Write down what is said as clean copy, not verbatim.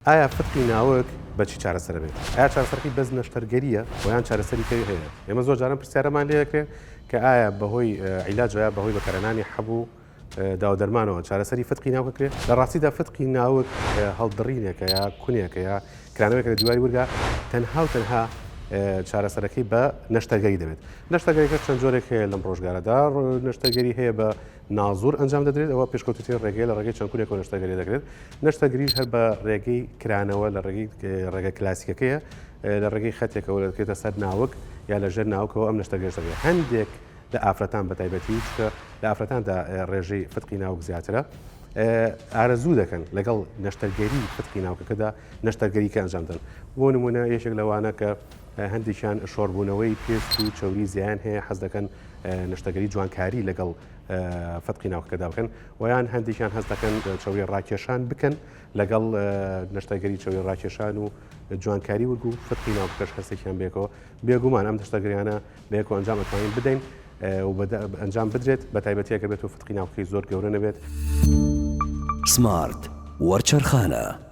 ئایا فتقی ناوک بەچی چارەسەر بێت؟ ئایا چارەسەرەکەی بەس نەشتەرگەریە و یان چارەسەری تری هەیە؟ ئێمە زۆر جاران پرسیارەمان لێ دەکرێت کە ئایا بەهۆی عیلاج یا بەهۆی بەکارهێنانی حەبوو داودەرمانەوە چارەسەری فتقی ناوک دەکرێت؟ لە ڕاستیدا فتقی ناوک هەڵدڕینێکە یا کونێکە یا کرانەوەیەکە لە دیواری وەرگا تەنها و تەنها چارەسەرەکەی بە نەشتەرگەری دەبێت. نەشتەرگەریەکە چەند جۆرێک هەیە لەم ڕۆژگارەدا. نەشتەرگەری هەیە بە نازور ئەنجام دەدرێت، ئەوە پێشکەوتوی ڕێگەی لە ڕێگەی چەند کونێک نەشتەرگەری دەکرێت. نەشتەرگەریش هەر بە ڕێگەی کرانەوە لە ڕێگە کلاسیکەکەیە لە ڕێگەی خەتێکەوە دەکرێتە سەر ناوک یا لە ژێر ناوکەوە ئەم نەشتەرگەریش دەبێت. هەندێک لە ئافرەتان بەتایبەتی کە لە ئافرەتاندا ڕێژەی فتقی ناوک زیاترە ئارەزوو دەکەن لەگەڵ نەشتەرگەری فتقی ناوکەکەدا نەشتەرگەریکە ئەنجام دەن. بۆ نمونە یەکێک لەوانە کە هەندێکیان شۆڕبوونەوەی پێست و چەوری زیان هەیە حەز دەکەن نەشتەرگەری جوانکاری لەگەڵ فتقی ناوکەکەدا بکەن و یان هەندێکیان هەست دەکەن چەوری ڕاکێشان بکەن لەگەڵ نەشتەرگەری چەوری ڕاکێشان و جوانکاری وەرگو فتقی ناوکەش هەستێکیان بێکەوە. بێگومان ئەم نەشتەرگەریانە بەیەکەوە ئەنجام ئەتوانین بدەین و ئەنجام بدرێت بە تایبەتی ئەگەر بێت و فتقی ناوکەی زۆر گەورە نەبێت. سمارت وەرچەرخانە.